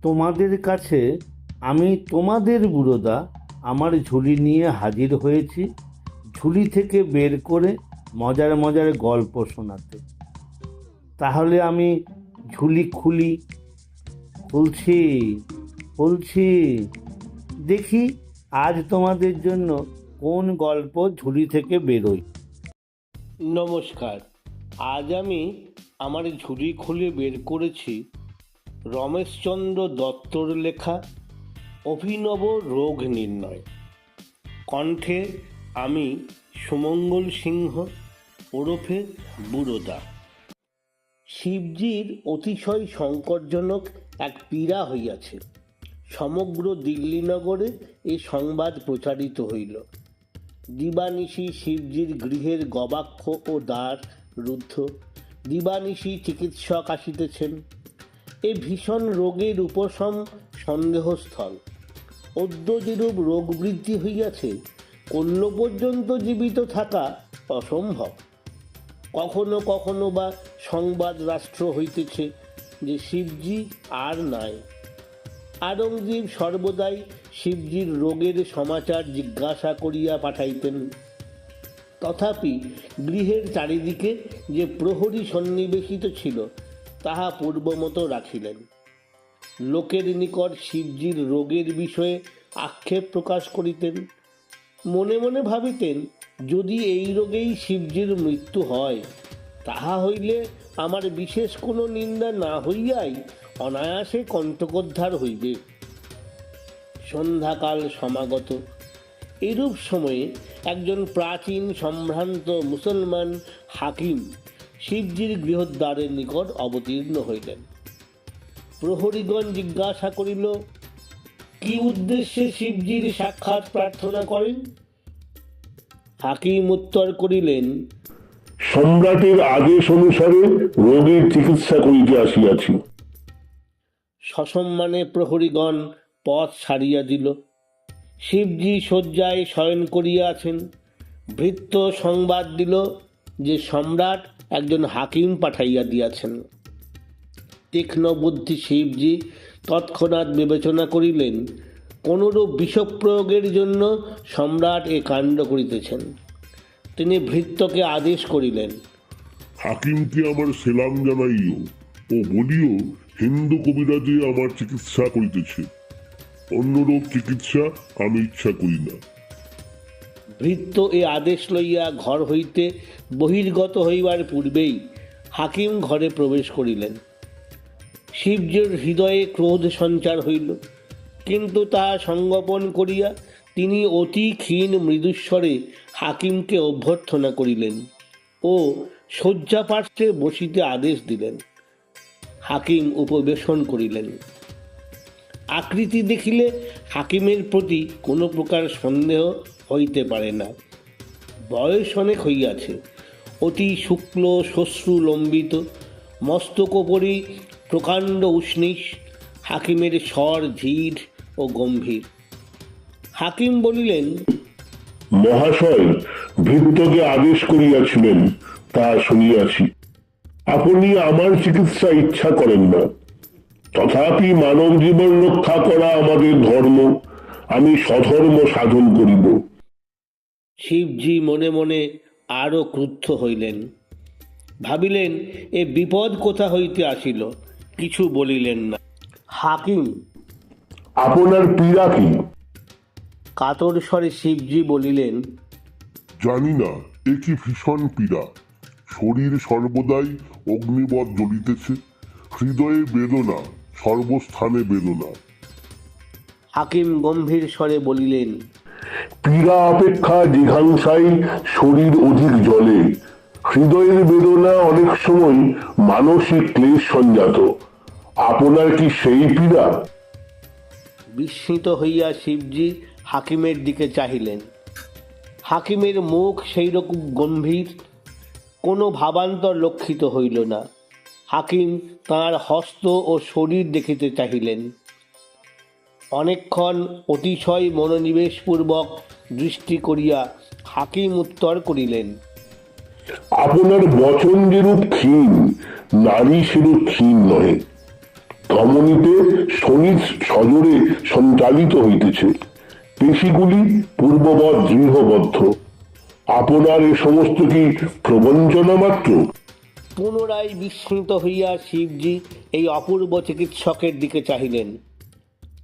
তোমাদের কাছে আমি তোমাদের বুড়োদা আমার ঝুলি নিয়ে হাজির হয়েছি, ঝুলি থেকে বের করে মজার মজার গল্প শোনাতে। তাহলে আমি ঝুলি খুলছি খুলছি, দেখি আজ তোমাদের জন্য কোন গল্প ঝুলি থেকে বেরোয়। নমস্কার, আজ আমি আমার ঝুলি খুলে বের করেছি রমেশচন্দ্র দত্তর লেখা অভিনব রোগ নির্ণয়। কণ্ঠে আমি সুমঙ্গল সিংহ ওরফে বুড়োদা। শিবজির অতিশয় সংকটজনক এক পীড়া হইয়াছে। সমগ্র দিল্লীনগরে এ সংবাদ প্রচারিত হইল। দিবানিশি শিবজির গৃহের গবাক্ষ ও দ্বার রুদ্ধ, দিবানিশি চিকিৎসক আসিতেছেন। এ ভীষণ রোগের উপশম সন্দেহস্থল। অদ্য যেরূপ রোগ বৃদ্ধি হইয়াছে, কল্য পর্যন্ত জীবিত থাকা অসম্ভব। কখনো কখনো বা সংবাদ রাষ্ট্র হইতেছে যে শিবজি আর নাই। আরঙ্গজীব সর্বদাই শিবজির রোগের সমাচার জিজ্ঞাসা করিয়া পাঠাইতেন। তথাপি গৃহের চারিদিকে যে প্রহরী সন্নিবেশিত ছিল তাহা পূর্বমতো রাখিলেন। লোকের নিকট শিবজির রোগের বিষয়ে আক্ষেপ প্রকাশ করিতেন। মনে মনে ভাবিতেন, যদি এই রোগেই শিবজির মৃত্যু হয়, তাহা হইলে আমার বিশেষ কোনো নিন্দা না হইয়াই অনায়াসে কণ্টকোদ্ধার হইবে। সন্ধ্যাকাল সমাগত। এরূপ সময়ে একজন প্রাচীন সম্ভ্রান্ত মুসলমান হাকিম শিবজির গৃহদ্বারের নিকট অবতীর্ণ হইলেন। প্রহরীগণ জিজ্ঞাসা করিল, কি উদ্দেশ্যে শিবজির সাক্ষাৎ প্রার্থনা করেন? হাকিম উত্তর করিলেন, সম্রাটের আদেশ অনুসারে রোগের চিকিৎসা করিতে আসিয়াছি। সসম্মানে প্রহরীগণ পথ ছাড়িয়া দিল। শিবজি শয্যায় শয়ন করিয়া আছেন। ভৃত্য সংবাদ দিল যে সম্রাট একজন হাকিম পাঠাইয়া দিয়াছেন। তীক্ষ্ণ বুদ্ধি শিবজি তৎক্ষণাৎ বিবেচনা করিলেন, কোনরূপ বিষপ্রয়োগের জন্য সম্রাট এ কাণ্ড করিতেছেন। তিনি ভৃত্যকে আদেশ করিলেন, হাকিমকে আমার সেলাম জানাইও ও বলিও, হিন্দু কবিরাজে আমার চিকিৎসা করিতেছে। অন্য রোগ চিকিৎসা আমি ইচ্ছা করি না। ভৃত্য এ আদেশ লইয়া ঘর হইতে বহির্গত হইবার পূর্বেই হাকিম ঘরে প্রবেশ করিলেন। শিবজির হৃদয়ে ক্রোধ সঞ্চার হইল, কিন্তু তাহা সংগোপন করিয়া তিনি অতি ক্ষীণ মৃদুস্বরে হাকিমকে অভ্যর্থনা করিলেন ও শয্যাপার্শ্বে বসিতে আদেশ দিলেন। হাকিম উপবেশন করিলেন। আকৃতি দেখিলে হাকিমের প্রতি কোনো প্রকার সন্দেহ হইতে পারে না। বয়স অনেক হইয়াছে, অতি শুক্ল শ্মশ্রু লম্বিত, মস্তকোপরি প্রকাণ্ড উষ্ণীষ। হাকিমের স্বর ধীর ও গম্ভীর। হাকিম বলিলেন, মহাশয় ভৃত্যকে আদেশ করিয়াছিলেন, তা শুনিয়াছি। আপনি আমার চিকিৎসা ইচ্ছা করেন না, তথাপি মানব জীবন রক্ষা করা আমাদের ধর্ম। আমি স্বধর্ম সাধন করিব। শিবজি মনে মনে আরো ক্রুদ্ধ হইলেন। ভাবিলেন, এ বিপদ কোথা হইতে আসিল। কিছু বলিলেন না। হাকিম, আপনার পীড়া কি? কাতর স্বরে শিবজি বলিলেন, জানি না, এ কি ভীষণ পীড়া। শরীর সর্বদাই অগ্নিবৎ জ্বলিতেছে, হৃদয়ে বেদনা, সর্বস্থানে বেদনা। হাকিম গম্ভীর স্বরে বলিলেন, পীড়া অপেক্ষা জিঘাংসায় শরীর অধিক জ্বলে। হৃদয়ের বেদনা অনেক সময় মানসিক ক্লেশ সঞ্জাত। আপনার কি সেই পীড়া? বিস্মিত হইয়া শিবজি হাকিমের দিকে চাহিলেন। হাকিমের মুখ সেই রকম গম্ভীর, কোনো ভাবান্তর লক্ষিত হইল না। হাকিম তাঁর হস্ত ও শরীর দেখিতে চাহিলেন। অনেকক্ষণ অতিশয় মনোনিবেশপূর্বক দৃষ্টি করিয়া হাকিম উত্তর করিলেন, আপনার বচন যেরূপ ক্ষীণ, নারী সেরূপ ক্ষীণ নহে। ধমনীতে শনি সজোরে সঞ্চালিত হইতেছে, পেশিগুলি পূর্ববৎ দৃঢ়বদ্ধ। আপনার এ সমস্ত কি প্রবঞ্চনা মাত্র? পুনরায় বিস্মিত হইয়া শিবজি এই অপূর্ব চিকিৎসকের দিকে চাহিলেন।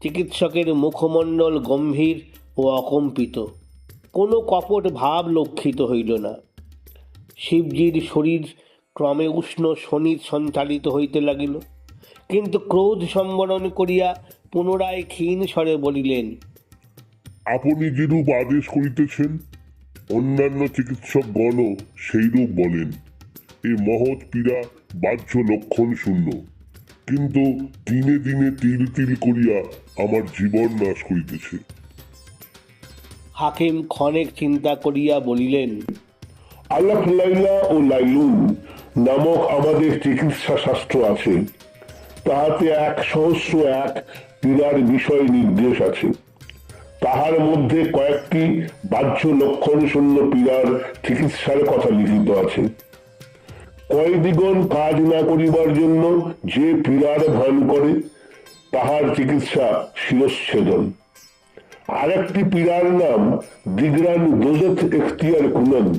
চিকিৎসকের মুখমণ্ডল গম্ভীর ও অকম্পিত, কোনো কপট ভাব লক্ষিত হইল না। শিবজির শরীর ক্রমে উষ্ণ শনির সঞ্চালিত হইতে লাগিল, কিন্তু ক্রোধ সম্বরণ করিয়া পুনরায় ক্ষীণ স্বরে বলিলেন, আপনি যেরূপ আদেশ করিতেছেন, অন্যান্য চিকিৎসকগণও সেইরূপ বলেন। এ মহৎ পীড়া বাহ্য লক্ষণ শূন্য, কিন্তু দিনে দিনে তিল তিল করিয়া আমার জীবন নাশ করিতেছে। হাকিম ক্ষণেক চিন্তা করিয়া বলিলেন, আলাপ লাইলা ও লাইলুন নামক আমাদের চিকিৎসা শাস্ত্র আছে, তাহাতে 101 পীড়ার বিষয় নির্দেশ আছে। তাহার মধ্যে কয়েকটি বাহ্য লক্ষণ শূন্য পীড়ার চিকিৎসার কথা লিখিত আছে। কয়দিগণ কাজ না করিবার জন্য যে পীড়ার ভান করে, তাহার চিকিৎসা শিরচ্ছেদন। আরেকটি পীড়ার নাম দিগরান দোজত এখতিয়ার কুনন্দ।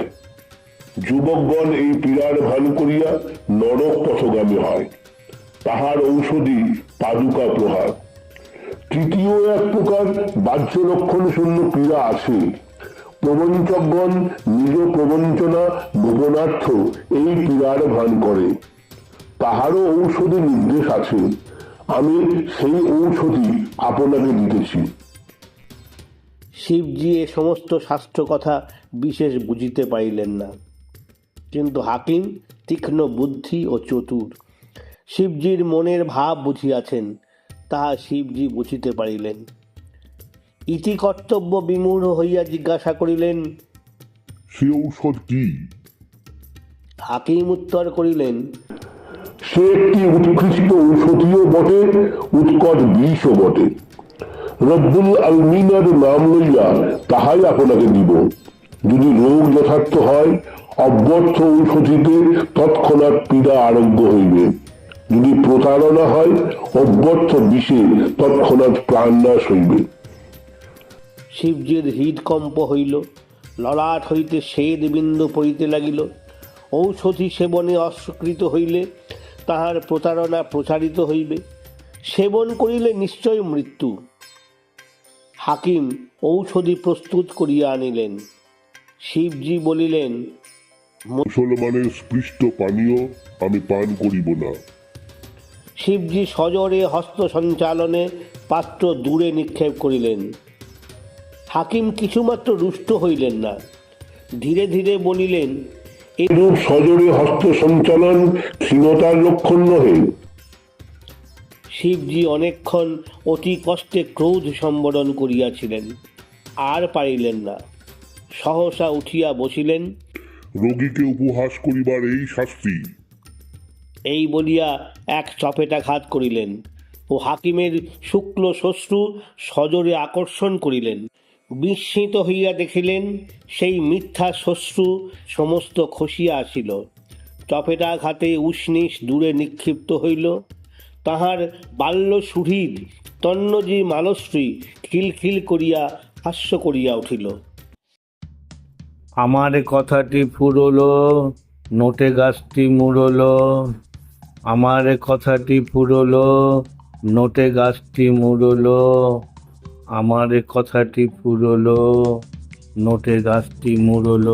যুবকগণ এই পীড়ার ভান করিয়া নরক পথগামী হয়, তাহার ঔষধি পাদুকা প্রহার। তৃতীয় এক প্রকার বাহ্য লক্ষণ শূন্য পীড়া আছে। প্রবঞ্চকগণ নিজ প্রবঞ্চনা গোপনার্থ এই পীড়ার ভান করে, তাহারও ঔষধি নির্দেশ আছে। আমি সেই ঔষধি আপনাকে দিতেছি। শিবজি এ সমস্ত শাস্ত্র কথা বিশেষ বুঝিতে পারিলেন না, কিন্তু হাকিম তীক্ষ্ণ বুদ্ধি ও চতুর, শিবজির মনের ভাব বুঝিয়াছেন, তাহা শিবজি বুঝিতে পারিলেন। ইতি কর্তব্য বিমূঢ় হইয়া জিজ্ঞাসা করিলেন, সে ঔষধ কি? হাকিম উত্তর করিলেন, সে একটি উৎকৃষ্ট ঔষধিও বটে, উৎকট বিষও বটে। রব্বুল আলমিনের নাম লইয়া তাহাই আপনাকে দিব। যদি রোগ যথার্থ হয়, অব্যর্থ ঔষধিতে তৎক্ষণাৎ পীড়া আরোগ্য হইবে। যদি প্রতারণা হয়, অব্যর্থ বিষে তৎক্ষণাৎ প্রাণনাশ হইবে। শিবজির হৃদকম্প হইল, ললাট হইতে শ্বেদ বিন্দু পড়িতে লাগিল। ঔষধি সেবনে অস্বীকৃত হইলে তাহার প্রতারণা প্রচারিত হইবে, সেবন করিলে নিশ্চয় মৃত্যু। হাকিম ঔষধি প্রস্তুত করিয়া আনিলেন। শিবজি বলিলেন, মুসলমানের স্পৃষ্ট পানীয় আমি পান করিব না। শিবজি সজোরে হস্ত সঞ্চালনে পাত্র দূরে নিক্ষেপ করিলেন। হাকিম কিছুমাত্র রুষ্ট হইলেন না, ধীরে ধীরে বলিলেন, এরূপ সজোরে হস্ত সঞ্চালন ক্ষীণতার লক্ষণ নহে। শিবজি অনেকক্ষণ অতি কষ্টে ক্রোধ সম্বরণ করিয়াছিলেন, আর পারিলেন না। সহসা উঠিয়া বসিলেন। রোগীকে উপহাস করিবার এই শাস্তি। এই বলিয়া এক চপেটাঘাত করিলেন ও হাকিমের শুক্ল শ্বশ্রু সজোরে আকর্ষণ করিলেন। বিস্মিত হইয়া দেখিলেন সেই মিথ্যা শ্বশ্রু সমস্ত খসিয়া আসিল। চপেটাঘাতে উষ্ণিস দূরে নিক্ষিপ্ত হইল। তাহার বাল্য সুহৃদ তন্নজি মালশ্রী খিলখিল করিয়া হাস্য করিয়া উঠিল। আমার কথাটি ফুরল, নোটে গাছটি মুড়ল। আমার কথাটি ফুরল, নোটে গাছটি মুড়ল। আমার কথাটি ফুরল, নোটে গাছটি মুড়ল।